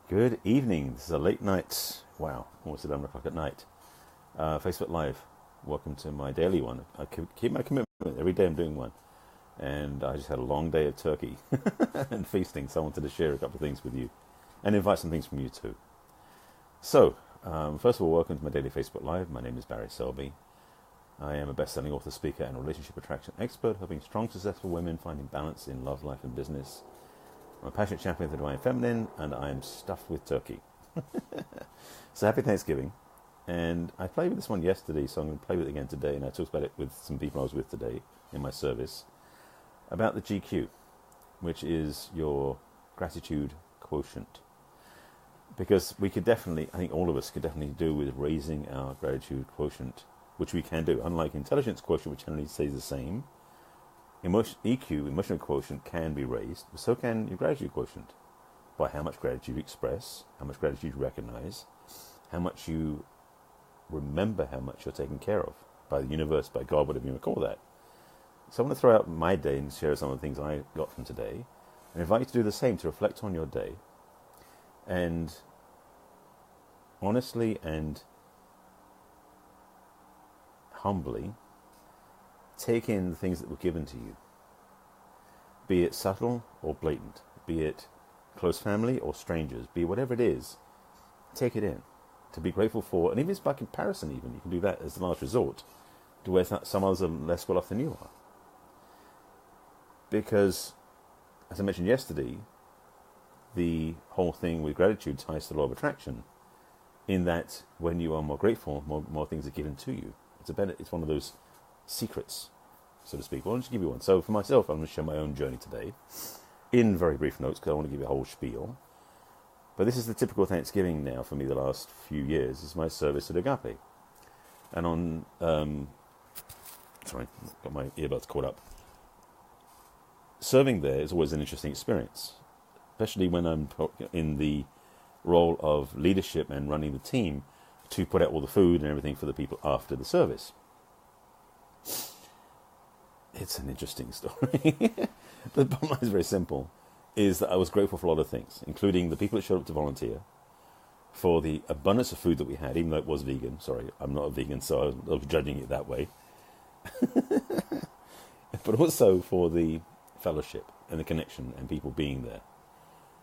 Good evening. This is a late night, wow, almost 11 o'clock at night. Facebook Live. Welcome to my daily one. I keep my commitment. Every day I'm doing one. And I just had a long day of turkey and feasting, so I wanted to share a couple of things with you and invite some things from you too. So, first of all, welcome to my daily Facebook Live. My name is Barry Selby. I am a best-selling author, speaker, and relationship attraction expert, helping strong, successful women finding balance in love, life, and business. I'm a passionate champion of the divine feminine, and I am stuffed with turkey. So happy Thanksgiving. And I played with this one yesterday, so I'm going to play with it again today. And I talked about it with some people I was with today in my service, about the GQ, which is your gratitude quotient. Because we could definitely, I think all of us could definitely do with raising our gratitude quotient, which we can do. Unlike intelligence quotient, which generally stays the same, EQ, emotional quotient, can be raised, but so can your gratitude quotient, by how much gratitude you express, how much gratitude you recognize, how much you remember how much you're taken care of by the universe, by God, whatever you want to call that. So I want to throw out my day and share some of the things I got from today, and invite you to do the same, to reflect on your day, and honestly and humbly take in the things that were given to you, be it subtle or blatant, be it close family or strangers, be it whatever it is, take it in, to be grateful for. And even if it's by comparison, even you can do that as the last resort, to where some others are less well off than you are. Because, as I mentioned yesterday, the whole thing with gratitude ties to the law of attraction, in that when you are more grateful, more things are given to you. It's one of those secrets, so to speak. Well, I'll just give you one. So for myself, I'm going to share my own journey today in very brief notes, because I want to give you a whole spiel. But this is the typical Thanksgiving now for me the last few years, is my service at Agape. And on, sorry, got my earbuds caught up. Serving there is always an interesting experience, especially when I'm in the role of leadership and running the team to put out all the food and everything for the people after the service. It's an interesting story. The bottom line is very simple, is that I was grateful for a lot of things, including the people that showed up to volunteer, for the abundance of food that we had, even though it was vegan. Sorry, I'm not a vegan, so I was judging it that way. But also for the fellowship and the connection and people being there.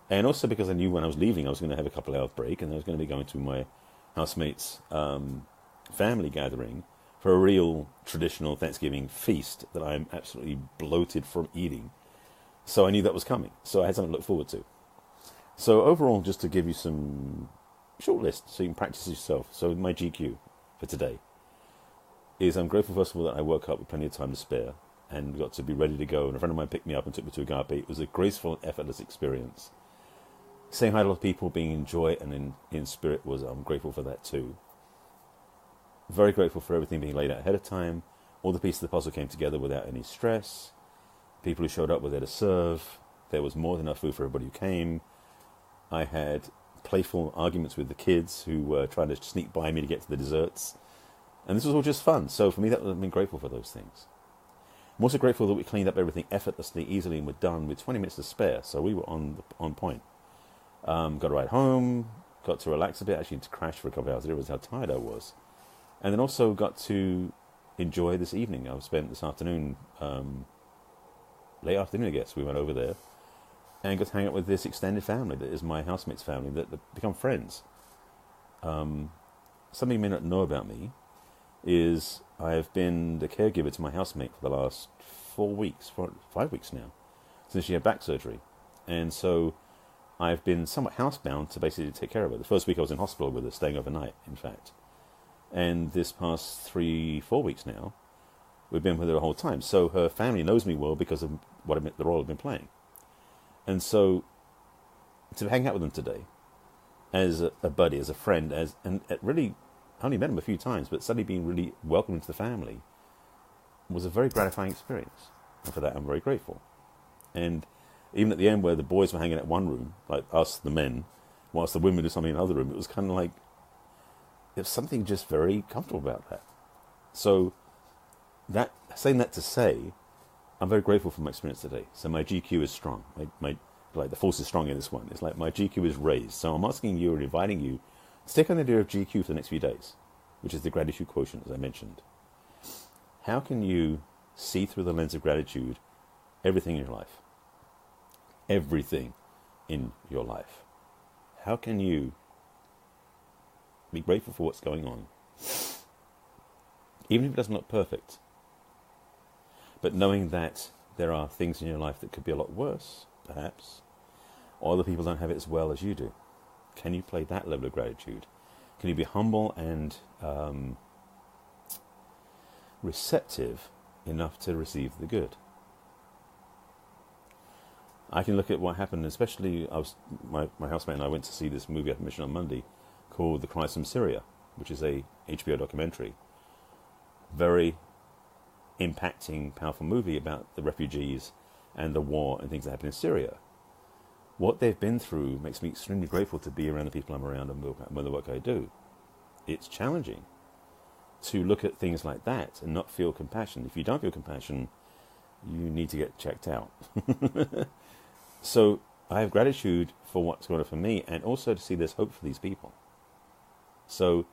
And also because I knew when I was leaving I was going to have a couple hours break, and I was going to be going to my housemate's family gathering for a real traditional Thanksgiving feast that I'm absolutely bloated from eating. So I knew that was coming. So I had something to look forward to. So overall, just to give you some short list so you can practice yourself. So my GQ for today is, I'm grateful first of all that I woke up with plenty of time to spare and got to be ready to go. And a friend of mine picked me up and took me to Agape. It was a graceful, effortless experience. Saying hi to a lot of people, being in joy and in spirit, I'm grateful for that too. Very grateful for everything being laid out ahead of time. All the pieces of the puzzle came together without any stress. People who showed up were there to serve. There was more than enough food for everybody who came. I had playful arguments with the kids who were trying to sneak by me to get to the desserts. And this was all just fun. So for me, I've been grateful for those things. I'm also grateful that we cleaned up everything effortlessly, easily, and we're done with 20 minutes to spare. So we were on point. Got to ride home, got to relax a bit, actually to crash for a couple of hours. I realized how tired I was. And then also got to enjoy this evening. I've spent this afternoon, late afternoon I guess, we went over there and got to hang out with this extended family that is my housemate's family, that become friends. Something you may not know about me is I've been the caregiver to my housemate for the last 5 weeks now, since she had back surgery. And so I've been somewhat housebound to basically take care of her. The first week I was in hospital with her, staying overnight, in fact. And this past 3-4 weeks now, we've been with her the whole time. So her family knows me well because of the role I've been playing. And so to hang out with them today, as a buddy, as a friend, really, I only met him a few times, but suddenly being really welcomed into the family was a very gratifying experience. And for that, I'm very grateful. And even at the end, where the boys were hanging out in one room, like us, the men, whilst the women did something in another room, it was kind of like, there's something just very comfortable about that. So, saying that to say, I'm very grateful for my experience today. So my GQ is strong. My like the force is strong in this one. It's like my GQ is raised. So I'm asking you or inviting you to take on the idea of GQ for the next few days, which is the gratitude quotient, as I mentioned. How can you see through the lens of gratitude everything in your life? Everything in your life. How can you be grateful for what's going on, even if it doesn't look perfect, but knowing that there are things in your life that could be a lot worse, perhaps, or other people don't have it as well as you do? Can you play that level of gratitude? Can you be humble and receptive enough to receive the good? I can look at what happened, especially my housemate and I went to see this movie I mentioned on Monday called The Cries from Syria, which is a HBO documentary. Very impacting, powerful movie about the refugees and the war and things that happen in Syria. What they've been through makes me extremely grateful to be around the people I'm around and the work I do. It's challenging to look at things like that and not feel compassion. If you don't feel compassion, you need to get checked out. So I have gratitude for what's going on for me, and also to see there's hope for these people. So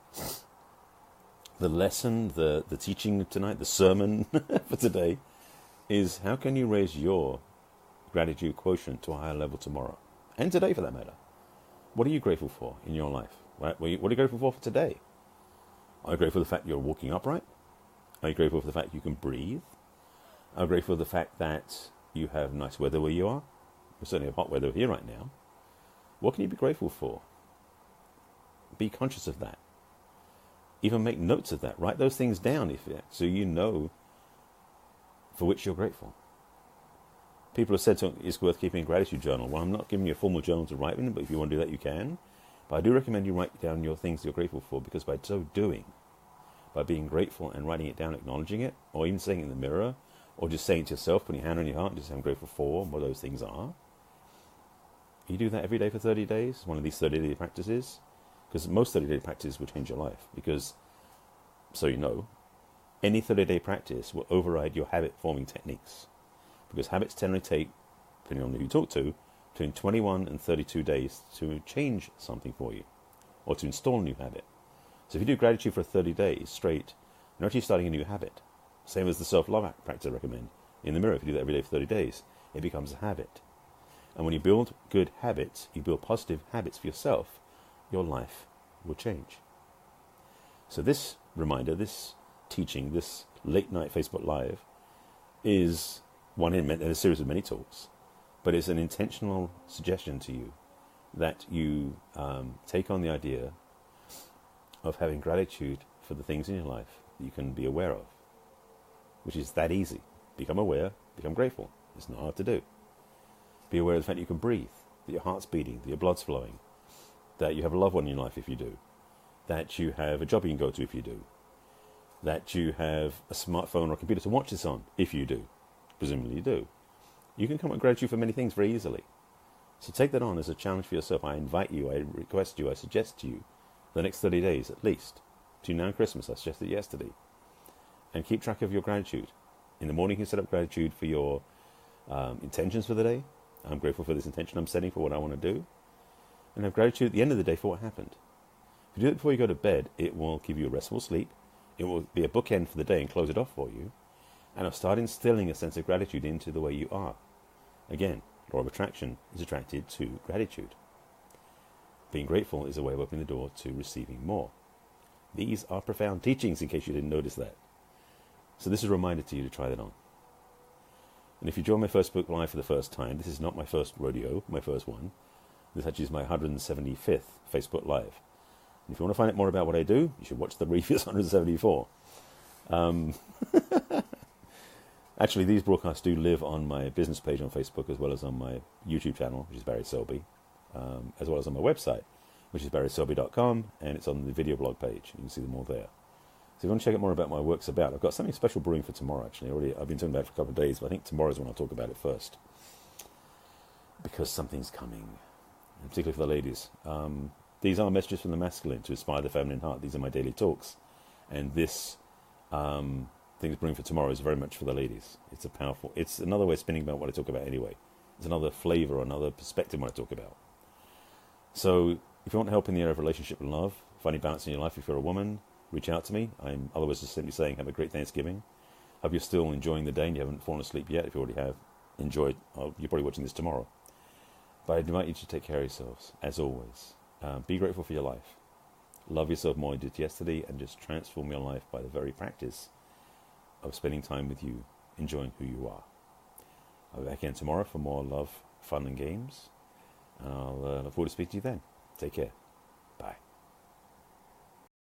the lesson, the teaching of tonight, the sermon for today is how can you raise your gratitude quotient to a higher level tomorrow? And today, for that matter. What are you grateful for in your life? Right? What are you grateful for today? Are you grateful for the fact you're walking upright? Are you grateful for the fact you can breathe? Are you grateful for the fact that you have nice weather where you are? We certainly have hot weather here right now. What can you be grateful for? Be conscious of that. Even make notes of that. Write those things down so you know for which you're grateful. People have said it's worth keeping a gratitude journal. Well, I'm not giving you a formal journal to write in, but if you want to do that, you can. But I do recommend you write down your things you're grateful for, because by so doing, by being grateful and writing it down, acknowledging it, or even saying it in the mirror, or just saying it to yourself, putting your hand on your heart and just saying I'm grateful for what those things are. You do that every day for 30 days, one of these 30-day practices, because most 30-day practices will change your life. Because, so you know, any 30-day practice will override your habit-forming techniques. Because habits generally take, depending on who you talk to, between 21 and 32 days to change something for you, or to install a new habit. So if you do gratitude for 30 days straight, you're actually starting a new habit. Same as the self-love practice I recommend. In the mirror, if you do that every day for 30 days, it becomes a habit. And when you build good habits, you build positive habits for yourself, your life will change. So this reminder, this teaching, this late night Facebook Live is one in a series of many talks, but it's an intentional suggestion to you that you take on the idea of having gratitude for the things in your life that you can be aware of, which is that easy. Become aware, become grateful. It's not hard to do. Be aware of the fact that you can breathe, that your heart's beating, that your blood's flowing, that you have a loved one in your life if you do, that you have a job you can go to if you do, that you have a smartphone or a computer to watch this on if you do. Presumably you do. You can come up with gratitude for many things very easily. So take that on as a challenge for yourself. I invite you, I request you, I suggest to you, the next 30 days at least, between now and Christmas, I suggested yesterday, and keep track of your gratitude. In the morning you can set up gratitude for your intentions for the day. I'm grateful for this intention I'm setting for what I want to do. And have gratitude at the end of the day for what happened. If you do it before you go to bed, it will give you a restful sleep. It will be a bookend for the day and close it off for you. And it'll start instilling a sense of gratitude into the way you are. Again, law of attraction is attracted to gratitude. Being grateful is a way of opening the door to receiving more. These are profound teachings, in case you didn't notice that. So this is a reminder to you to try that on. And if you join my Facebook Live for the first time, this is not my first rodeo, my first one. This actually is my 175th Facebook Live. And if you want to find out more about what I do, you should watch the previous 174. Actually, these broadcasts do live on my business page on Facebook, as well as on my YouTube channel, which is Barry Selby, as well as on my website, which is barryselby.com, and it's on the video blog page. You can see them all there. So if you want to check out more about my work's about, I've got something special brewing for tomorrow, actually. I've been talking about it for a couple of days, but I think tomorrow's when I'll talk about it first. Because something's coming, and particularly for the ladies. These are messages from the masculine to inspire the feminine heart. These are my daily talks. And this thing that's brewing for tomorrow is very much for the ladies. It's another way of spinning about what I talk about anyway. There's another flavor, another perspective when I talk about. So if you want help in the area of relationship and love, finding balance in your life, if you're a woman, reach out to me. I'm otherwise just simply saying have a great Thanksgiving. Hope you're still enjoying the day and you haven't fallen asleep yet. If you already have, enjoy. You're probably watching this tomorrow. But I'd invite you to take care of yourselves, as always. Be grateful for your life. Love yourself more than you did yesterday, and just transform your life by the very practice of spending time with you, enjoying who you are. I'll be back again tomorrow for more love, fun and games. And I'll look forward to speaking to you then. Take care.